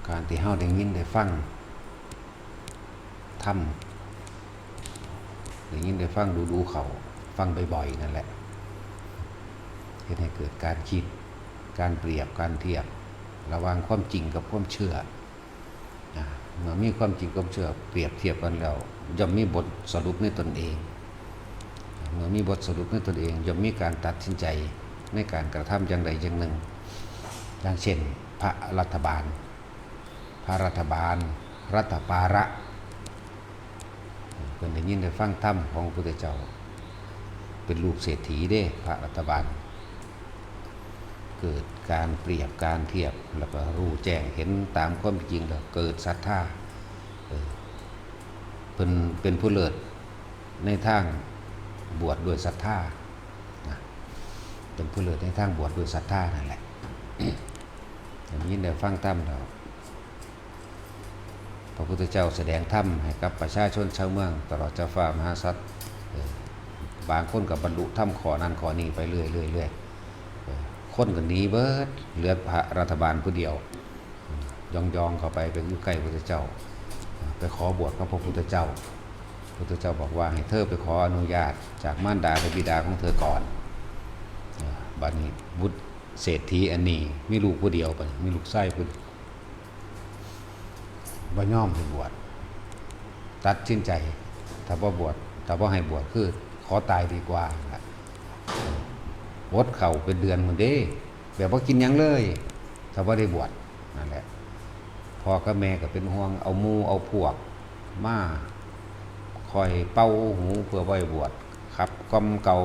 การที่เฮาได้ยินได้ฟังธรรมได้ยินได้ฟังดูเขาฟังบ่อยๆนั่นแหละเฮ็ดให้เกิดการคิดการเปรียบการเทียบระหว่างความจริงกับความเชื่อเมื่อมีความจริงความเชื่อเปรียบเทียบกันแล้วย่อมมีบทสรุปในตนเองเมื่อมีบทสรุปในตนเองย่อมมีการตัดสินใจในการกระทำอย่างใดอย่างหนึ่งอย่างเช่นพระรัฐบาลรัฐปาระเพิ่นได้ยินได้ฟังธรรมของพระพุทธเจ้าเป็นลูกเศรษฐีเด้พระรัฐบาลเกิดการเปรียบการเทียบแล้วก็รู้แจ้งเห็นตามความจริงแล้วเกิดศรัทธาเป็นผู้เลิศในทางบวชด้วยศรัทธาเป็นผู้เลิศในทางบวชด้วยศรัทธานั่นแหละอย่างนี้ได้ฟังธรรมแล้วพระพุทธเจ้าแสดงธรรมให้กับประชาชนชาวเมืองตลอดเจ้าฟ้ามหาสัตว์บางคนกับบรรลุธรรมขอนั้นขอนี้ไปเรื่อยคนก็หนีเบิดเหลือพระรัฐบาลผู้เดียวยองเข้าไปอยู่ใกล้พระพุทธเจ้าไปขอบวชกับพระพุทธเจ้าพระพุทธเจ้าบอกว่าให้เธอไปขออนุญาตจากมารดาและบิดาของเธอก่อนบัดนี้บุตรเศรษฐีอันนี้มีลูกผู้เดียวไปมีลูกชายผู้บ่ยอมให้บวชตัดสินใจถ้าบ่บวชถ้าบ่ให้บวชคือขอตายดีกว่าอดเข่าเป็นเดือนเหมือนเด้แบบว่ากินยังเลยถ้าว่าได้บวชนั่นแหละพ่อกับแม่ก็เป็นห่วงเอามูเอาพวกมาคอยเป้าหูเพื่อไว้บวชครับก้มเกา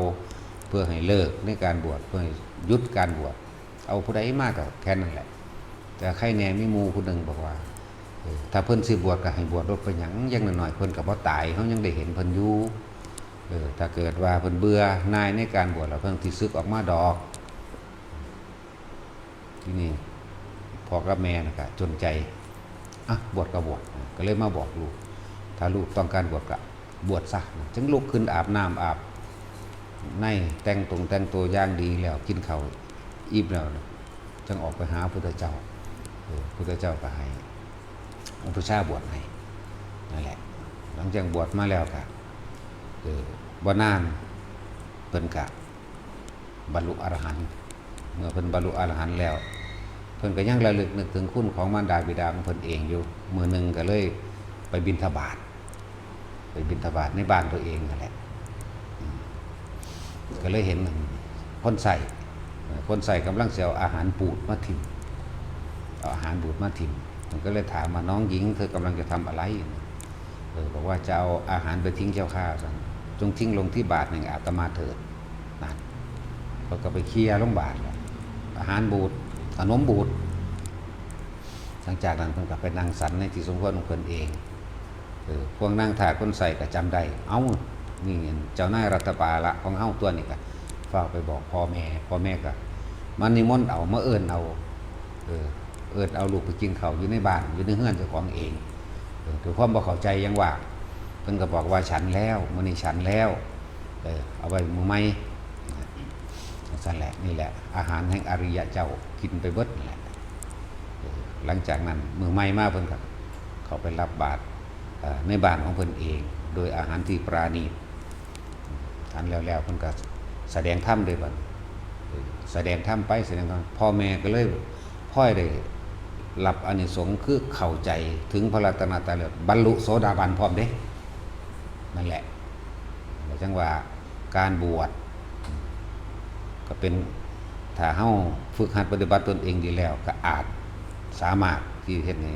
เพื่อให้เลิกในการบวชเพื่อยุดการบวชเอาผู้ใดมากก็แค่นั้นแหละแต่ใครแน่มีมูผู้หนึ่งบอกว่าถ้าเพิ่นสิบวชก็ให้บวชรถไปหยังหน่อยเพิ่นก็บ่ตายเขายังได้เห็นเพิ่นอยู่ถ้าเกิดว่าเพิ่นเบื่อนายในการบวชแล้วเพิ่นสิสึกออกมาดอกที่นี่พ่อกับแม่ก็จนใจบวชก็บวชก็เลยมาบอกลูกถ้าลูกต้องการบวชก็บวชซะจึงลุกขึ้นอาบน้ำอาบในแต่งตัวอย่างดีแล้วกินข้าวอิ่มแล้วจึงออกไปหาพระพุทธเจ้าพุทธเจ้าก็ให้อุปชาบวชให้นั่นแหละหลังจากบวชมาแล้วก็บ่นานเพิ่นก็บรรลุอรหันต์เมื่อเพิ่นบรรลุอรหันต์แล้วเพิ่นก็ยังระลึกนึกถึงคุณของมารดาบิดาของเพิ่นเองอยู่มื้อนึงก็เลยไปบิณฑบาตในบ้านตัวเองนั่นแหละก็เลยเห็นคนใส่กำลังสิเอาอาหารบูดมาทิ่มเอาอาหารบูดมาทิ่มมันก็เลยถามว่าน้องหญิงเธอกำลังจะทำอะไรบอกว่าจะเอาอาหารไปทิ้งเจ้าข้าจงทิ้งลงที่บาตรแห่งอาตมาเถิดนั่นเขาก็ไปเคลียร์ลงบาตรอาหารบูดขนมบูดหลังจากนั้นเพิ่นก็ไปนั่งสันในที่สมควรของเพิ่นเองพวกนั่งถาคนใส่ก็จำได้นี่เจ้านายรัฐบาลของเฮาตัวนี้ก็ฝากไปบอกพ่อแม่ก็มันนิมนต์เอามาเอิ้นเอาลูกไปกินข้าวอยู่ในบ้านอยู่ในเฮือนเจ้าของเองถือความบ่เข้าใจยังว่าเพิ่นก็บอกว่าฉันแล้วมื้อนี้ฉันแล้วเอาไว้มื้อใหม่นั่นแหละนี่แหละอาหารแห่งอริยะเจ้ากินไปเบิดนั่นแหละหลังจากนั้นมื้อใหม่มาเพิ่นก็เข้าไปรับบาตรในบ้านของเพิ่นเองโดยอาหารที่ปราณีตอันแล้วเพิ่นก็แสดงธรรมด้วยบัดแสดงธรรมไปแสดงธรรมพ่อแม่ก็เลยพ่อยได้รับอานิสงส์คือเข้าใจถึงพระรัตนตรัยบรรลุโสดาบันพร้อมเด้นั่นแหละจังว่าการบวชก็เป็นถ้าเฮาฝึกหัดปฏิบัติตนเองดีแล้วก็อาจสามารถที่เฮ็ดให้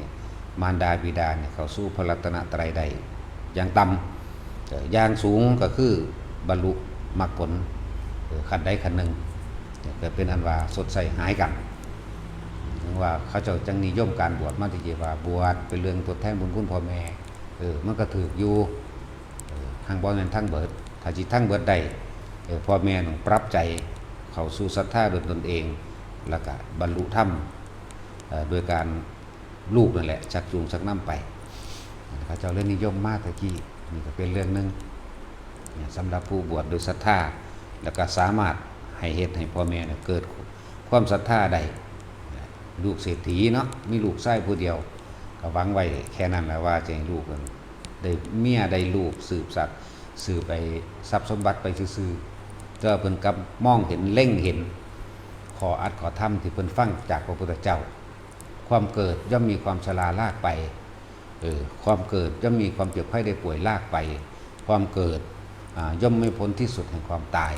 มารดาบิดาเนี่ยเข้าสู่พระรัตนตรัยได้อย่างต่ำอย่างสูงก็คือบรรลุมรรคผลขั้นใดขั้นหนึ่งก็เป็นอันว่าสดใสหายกันว่าเขาเจ้าจังนิยมการบวชมาที่ว่าบวชเป็นเรื่องทดแทนบุญคุณพ่อแม่มันก็ถูกอยู่ทางบ่แม่นทางเบิดถ้าสิทางเบิดได้พ่อแม่ต้องปรับใจเข้าสู่ศรัทธาโดยตนเองแล้วก็บรรลุธรรมโดยการลูกนั่นแหละชักจูงชักนำไปเขาเจ้าเล่นนิยมมากตะกี้นี่ก็เป็นเรื่องนึงสำหรับผู้บวชโดยศรัทธาแล้วก็สามารถให้เฮ็ดให้พ่อแม่เกิดความศรัทธาได้ ลูกเศรษฐีเนาะมีลูกชายผู้เดียวก็หวังไว้แค่นั้นแหละว่าจะให้ลูกได้เมียได้ลูกสืบสักดิ์สืบไปทรัพย์สมบัติไปซื่อๆแต่เพิ่นกับมองเห็นเล่งเห็นขออัดขอถ้ำที่เพิ่นฟังจากพระพุทธเจ้าความเกิดย่อมมีความชราลากไปความเกิดย่อมมีความเจ็บไข้ได้ป่วยลากไปความเกิดย่อมไม่พ้นที่สุดแห่งความตาย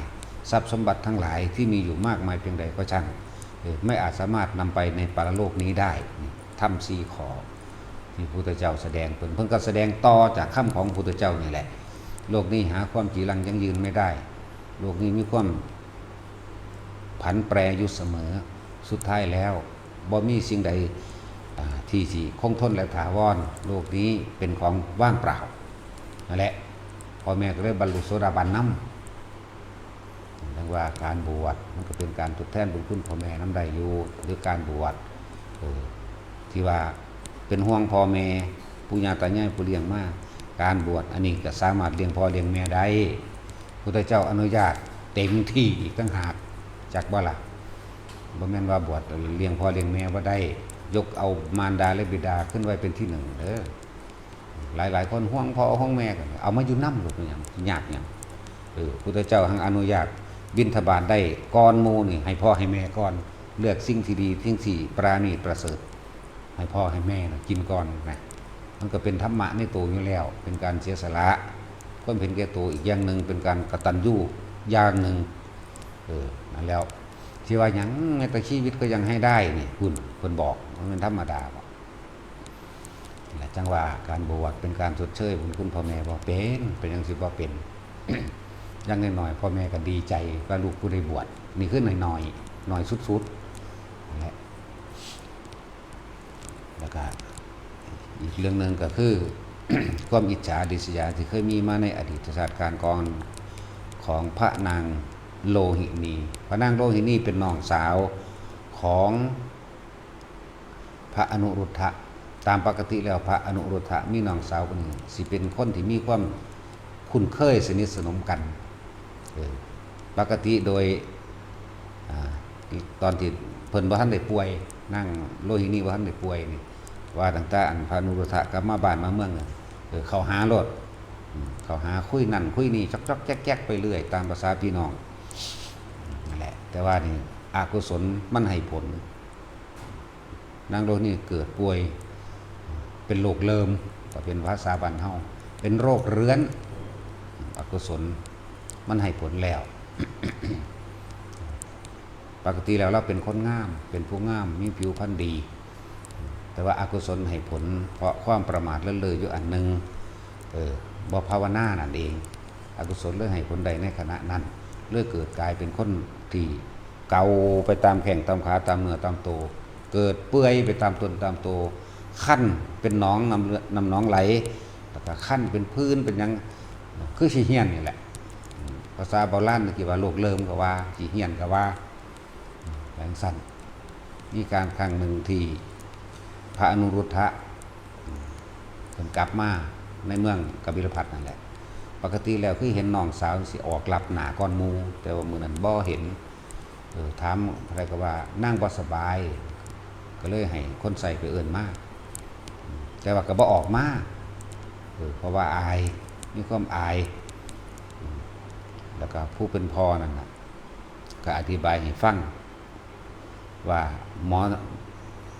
ทรัพย์สมบัติทั้งหลายที่มีอยู่มากมายเพียงใดก็ช่างไม่อาจสามารถนำไปในปรโลกนี้ได้ทำ4ขอที่พระพุทธเจ้าแสดงเพิ่นก็แสดงต่อจากคำของพระพุทธเจ้านี่แหละโลกนี้หาความจีรังยั่งยืนไม่ได้โลกนี้มีความผันแปรอยู่เสมอสุดท้ายแล้วบ่มีสิ่งใดที่สิคงทนและถาวรโลกนี้เป็นของว่างเปล่านั่นแหละพ่อแม่ก็เลยบรรลุโสดาบันนำเรียกว่าการบวชมันก็เป็นการทดแทนบุญคุณพ่อแม่น้ำใดอยู่หรือการบวชที่ว่าเป็นห่วงพ่อแม่ปู่ย่าตายายผู้เลี้ยงมาการบวชอันนี้ก็สามารถเลี้ยงพ่อเลี้ยงแม่ได้พุทธเจ้าอนุญาตเต็มที่อีกตั้งหากจากบ่ล่ะบ่แม่นว่าบวชเลี้ยงพ่อเลี้ยงแม่บ่ได้ยกเอามารดาและบิดาขึ้นไว้เป็นที่หนึ่งหลายคนห่วงพ่อห่วงแม่กันเอามาอยู่นำหรือเป็นหยังยากหยังพุทธเจ้าหังอนุญาตบิณฑบาตได้ก่อนหมู่นี่ให้พ่อให้แม่ก่อนเลือกสิ่งที่ดีสิ่งที่ปราณีตประเสริฐให้พ่อให้แม่กินก่อนนะมันก็เป็นธรรมะในตัวอยู่แล้วเป็นการเสียสละความเห็นแก่ตัวอีกอย่างหนึ่งเป็นการกตัญญูอย่างหนึ่งนั่นแล้วที่ว่ายังในแต่ชีวิตก็ยังให้ได้นี่คุณบอกมันเป็นธรรมดาบอกและจังว่าการบวชเป็นการชดเชยบุญคุณพ่อแม่บอกเป็นยังสิบ่เป็น ยังน้อยๆพ่อแม่ก็ดีใจว่าลูกผู้ได้บวชนี่คือหน่อยสุดๆนั่นแหละแล้วก็อีกเรื่องหนึ่งก็คือ ความอิจฉาริษยาที่เคยมีมาในอดีตชาติการก่อนของพระนางโลหินีพระนางโลหินีเป็นน้องสาวของพระอนุรุทธะตามปกติแล้วพระอนุรุทธะมีน้องสาวคนหนึ่งสิเป็นคนที่มีความคุ้นเคยสนิทสนมกันปกติโดยตอนที่เพิ่นบ่ทันได้ป่วยนั่งโลหินีบ่ทันได้ป่วยนี่ว่าตั้งแต่พระอนุรุทธะกลับมาบ้านมาเมืองเขาหารถเขาหาคุยนั่นคุยนี่จอกๆแจ๊กๆไปเรื่อยตามภาษาพี่น้องนั่นแหละแต่ว่านี่อกุศลมันให้ผลนางโลหินีเกิดป่วยเป็นโรคเริมก็เป็นภาษาบ้านเฮาเป็นโรคเรื้อนอกุศลมันให้ผลแล้ว ปกติแล้วเราเป็นคนงามเป็นผู้งามมีผิวพรรณดีแต่ว่าอากุศลให้ผลเพราะความประมาทเลินเล่ออยู่อันหนึ่งบ่ภาวนานั่นเองอกุศลเลยให้ผลใดในขณะนั้นเลยเกิดกลายเป็นคนที่เกาไปตามแข้งตามขาตามเนื้อตามตัวเกิดเปื่อยไปตามตนตามตัวขั้นเป็นหนองน้ำหนองไหลแล้วก็ขั้นเป็นพื้นเป็นยังคือขี้เหี้ยนนี่แหละภาษาโบราณเรียกว่าโรคเริมก็ว่าขี้เหี้ยนก็ว่าแรงสั้นมีการครั้งหนึ่งที่พระอนุรุทธะเพิ่นกลับมาในเมืองกบิลพัสนั่นแหละปกติแล้วคือเห็นน้องสาวสิออกหลับหนาก่อนหมู่แต่ว่ามื้อนั้นบ่เห็นถามอะไรก็ว่านั่งบ่สบายก็เลยให้คนใส่ไปเอิ้นมาแต่ว่าก็บ่ออกมาเพราะว่าอายมีความอายแล้วก็ผู้เป็นพ่อนั่นน่ะก็อธิบายให้ฟังว่าหมอ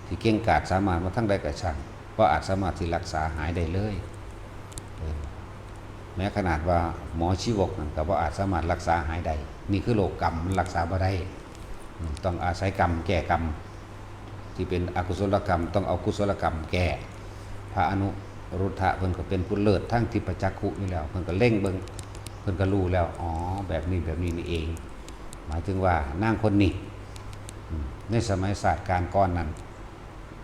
ที่เก่งกาจสามารถมาทั้งใดก็ช่างเพราะอาจสามารถที่รักษาหายได้เลยแม้ขนาดว่าหมอชีวกนั่นก็บ่อาจสามารถรักษาหายได้นี่คือโรคกรรมมันรักษาบ่ได้ต้องอาศัยกรรมแก้กรรมที่เป็นอกุศลกรรมต้องเอากุศลกรรมแก้พระอนุรุทธะเพิ่นก็เป็นผู้เลิศทั้งทิพจักขุอยู่แล้วเพิ่นก็เล่งเบิ่งเพิ่นก็รู้แล้วอ๋อแบบนี้นี่เองหมายถึงว่านางคนนี้ในสมัยศาสตร์การก่อนนั้น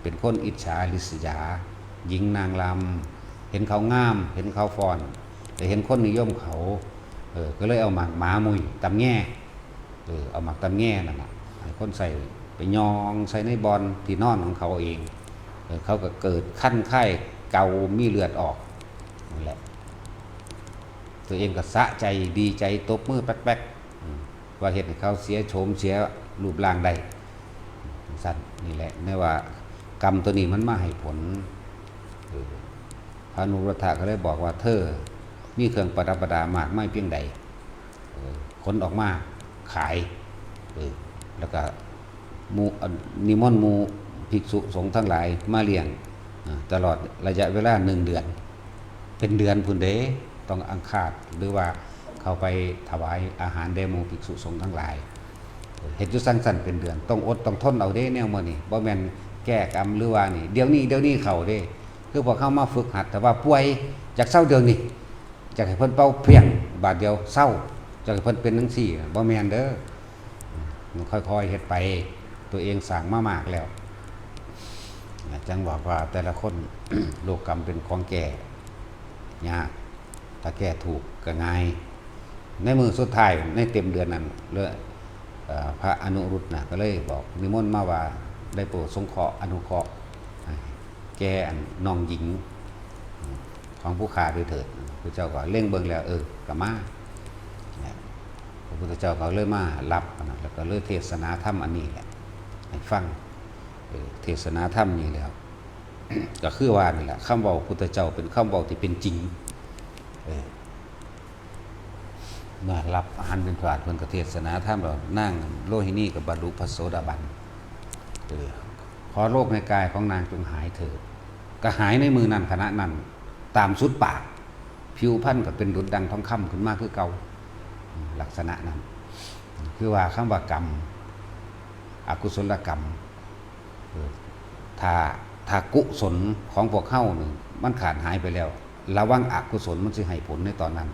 เป็นคนอิจฉาริษยาหญิงนางลำเห็นเขางามเห็นเขาฟ้อนแต่เห็นคนนิยมเขาก็เลยเอาหมากหมามุยตำแง่เอาหมากตำแง่นั่นน่ะให้คนใส่ไปยองใส่ในบอลที่นอนของเขาเองเขาก็เกิดขั้นไข้เกามีเลือดออกนั่นแหละตัวเองก็สะใจดีใจตบมือแป๊กๆว่าเห็นเขาเสียโฉมเสียรูปร่างได้สั้น นี่แหละไม่ว่ากรรมตัวนี้มันมาให้ผลพระนุรุทธะก็เลยบอกว่าเธอมีเครื่องประดับประดามากไม่เพียงใดขนออกมาขายแล้วก็มูนิมนต์มูภิกษุสงฆ์ทั้งหลายมาเลี้ยงตลอดระยะเวลา1 เดือนเป็นเดือนพุ่นเด้ต้องอังคาดหรือว่าเข้าไปถวายอาหารแด่หมู่ภิกษุสงฆ์ทั้งหลายเฮ็ดอยู่สั่งสรรค์เป็นเดือนต้องอดต้องทนเอาเด้แนวมื้อนี้บ่แม่นแก้กรรมหรือว่านี่เดี๋ยวนี้เข้าเด้คือพวกเขามาฝึกหัดแต่ว่าป่วยจากเศร้าเดือนนี้จากให้เพิ่นเป่าเพียงบาทเดียวเศร้าจากให้เพิ่นเป็นจังซี่บ่แม่นเด้อค่อยๆเฮ็ดไปตัวเองสร้างมามากแล้วจังบอกว่าแต่ละคน โลกกรรมเป็นของแก่ยากถ้าแก้ถูกก็ง่ายในมือสุดท้ายในเต็มเดือนนั้นเลยพระอนุรุตนะก็เลยบอกนิมนต์มาว่าได้โปรดสงเคราะห์อนุเคราะห์แก่น้องหญิงของผู้ขาด้วยเถิดพระเจ้าก็เล่งเบิ่งแล้วก็มาพระพุทธเจ้าก็เลยมารับนะแล้วก็เลยเทศนาธรรมอันนี้แหละให้ฟังเทศนาธรรมนี่แล้ว ก็คือว่านี่แหละคำบอกพุทธเจ้าเป็นคำบอกที่เป็นจริงมารับอาหารเป็นผาดเพิ่นก็เทศนาธรรมเรานั่งโลหินีกับบรรลุพระโสดาบันขอโรคในกายของนางจงหายเถิดก็หายในมือนั้นขณะนั้นตามสุดปากผิวพรรณก็เป็นดุจดังทองคำขึ้นมาคือเก่าลักษณะนั้นคือว่าคำว่ากรรมอกุศลกรรมถ้ากุศลของพวกเข้าหนึ่งมันขาดหายไปแล้วระวังอกุศลมันจะให้ผลในตอนนั้น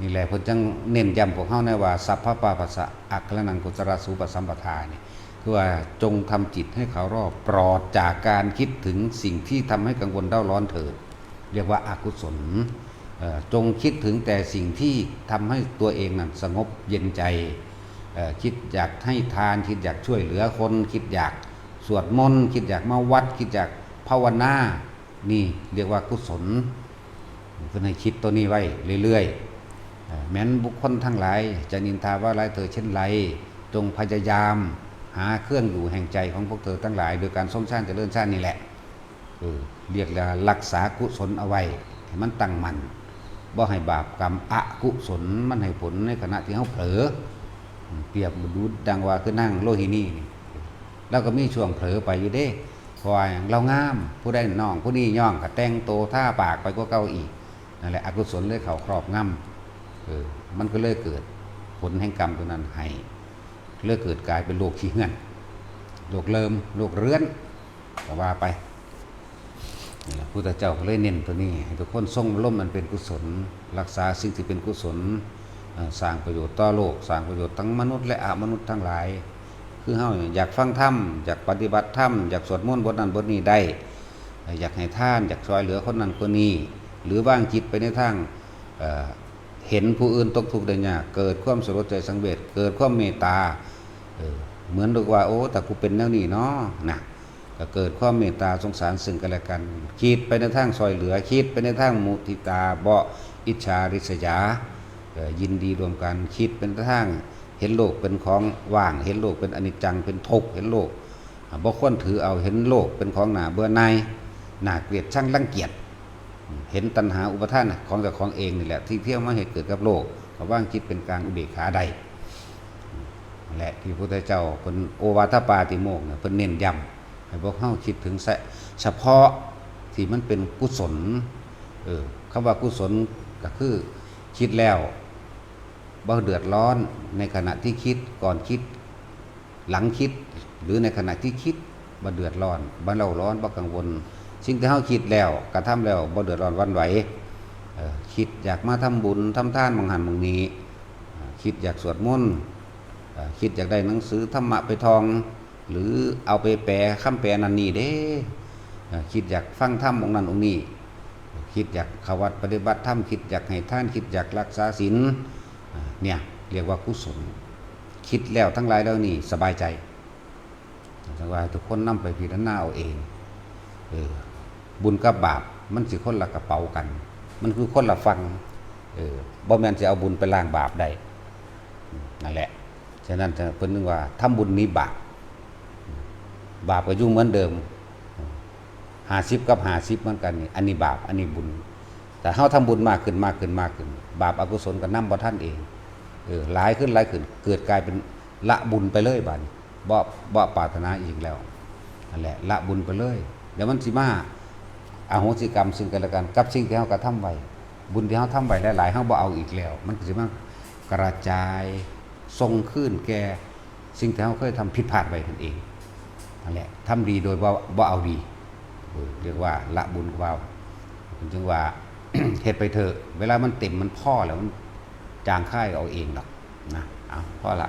นี่แหละเพิ่นจังเน้นย้ำพวกเข้าในว่าสัพพะปาปัสสะอัคคลนังกุศลสูปสัมปทานี่คือว่าจงทำจิตให้เขารอบปลอดจากการคิดถึงสิ่งที่ทำให้กังวลเร่าร้อนเถิดเรียกว่าอกุศลจงคิดถึงแต่สิ่งที่ทำให้ตัวเองนั้นสงบเย็นใจคิดอยากให้ทานคิดอยากช่วยเหลือคนคิดอยากสวดมนต์คิดอยากมาวัดคิดอยากภาวนานี่เรียกว่ากุศลเพื่อให้คิดตัวนี้ไว้เรื่อยๆแม้นบุคคลทั้งหลายจะนินทาว่าร้ายเธอเช่นไรจงพยายามหาเครื่องอยู่แห่งใจของพวกเธอทั้งหลายโดยการสมชาติเจริญชาตินี่แหละเรียกแล้วรักษากุศลเอาไว้ให้มันตั้งมั่นบ่ให้บาปกรรมอกุศลมันให้ผลในขณะที่เฮาเผลอเปรียบดูดังว่าคือนั่งโลหินีเราก็มีช่วงเผลอไปอยู่เด้เพราะว่าเรางามผู้ใดน้องผู้นี้ย่องก็แต่งโตท่าปากไปก็เก่าอีกนั่นแหละอกุศลเลยเขาครอบงำมันก็เลยเกิดผลแห่งกรรมตัวนั้นให้เลยเกิดกลายเป็นโรคขี้เหื่อนโรคเลิมโรคเรื้อนก็ว่าไปนี่แหละพุทธเจ้าก็เลยเน้นตัวนี้ให้ทุกคนทรงร่มมันเป็นกุศลรักษาสิ่งที่เป็นกุศลสร้างประโยชน์ต่อโลกสร้างประโยชน์ทั้งมนุษย์และอมนุษย์ทั้งหลายคือเฮาอยากฟังธรรมอยากปฏิบัติธรรมอยากสวดมนต์บทนั้นบทนี้ได้อยากให้ทานอยากช่วยเหลือคนนั้นคนนี้หรือว่างจิตไปในทางเห็นผู้อื่นตกทุกข์ได้ยากเกิดความสลดใจสังเวชเกิดความเมตตาเหมือนดูว่าโอ้แต่กูเป็นแนวนี้เนาะนะก็เกิดความเมตตาสงสารซึ่งกันและกันคิดไปในทางช่วยเหลือคิดไปในทางมุทิตาบ่อิจฉาริษยายินดีรวมกันคิดเป็นทางเห็นโลกเป็นของว่างเห็นโลกเป็นอนิจจังเป็นทุกข์เห็นโลกบ่ควรถือเอาเห็นโลกเป็นของหน้าเบื่อหน่ายน่าเกลียดชังรังเกียจเห็นตัณหาอุปทานของแต่ของเองนี่แหละที่เที่ยวมาเหตุเกิดกับโลกเพราะว่างคิดเป็นกลางอุเบกขาใดและที่พระพุทธเจ้าเป็นโอวาทปาติโมกข์เนี่ยเป็นเน้นย้ำให้พวกเฮาคิดถึงเฉพาะที่มันเป็นกุศลคำว่ากุศลก็คือคิดแล้วบ่เดือดร้อนในขณะที่คิดก่อนคิดหลังคิดหรือในขณะที่คิดบ่เดือดร้อนบ่เล่าร้อนบ่กังวลสิ่งที่เฮาคิดแล้วกระทำแล้วบ่เดือดร้อนหวั่นไหวคิดอยากมาทำบุญทำทานบางหันบางนี้คิดอยากสวดมนต์คิดอยากได้หนังสือธรรมะไปท่องหรือเอาไปแปลคำแปลนั่นนี่เด้คิดอยากฟังธรรมองค์นั้นองค์นี้คิดอยากเข้าวัดปฏิบัติธรรมคิดอยากให้ทานคิดอยากรักษาศีลเนี่ยเรียกว่ากุศลคิดแล้วทั้งหลายแล้วนี่สบายใจแต่ว่าทุกคนนำไปพิจารณาเอาเองบุญกับบาปมันสิคนละกระเป๋ากันมันคือคนละฟังบ่แม่นจะเอาบุญไปล้างบาปได้นั่นแหละฉะนั้นเพิ่นนึกว่าทำบุญนี้บาป บาปก็ยุ่งเหมือนเดิม50กับ50เหมือนกันนี่อันนี้บาปอันนี้บุญแต่เฮาทำบุญมากขึ้นมากขึ้นมากขึ้นบาปอกุศลก็นำบ่ทันเองหลายขึ้นหลายขึ้นเกิดกลายเป็นละบุญไปเลยบัดนี้บ่ปรารถนาอีกแล้วนั่นแหละละบุญไปเลยเดี๋ยวมันสิมาอโหสิกรรมซึ่งกันและกันกับสิ่งที่เฮากระทำไว้บุญที่เฮาทำไว้หลายๆเฮาบ่เอาอีกแล้วมันก็สิมากระจายส่งคืนแก่สิ่งที่เฮาเคยทำผิดพลาดไว้นั่นเองนั่นแหละทำดีโดยบ่เอาดีเรียกว่าละบุญกว่าจึงว่า เฮ็ดไปเถอะเวลามันเต็มมันพอแล้วมันจางค่ายเอาเองหรอกนะเอาพอละ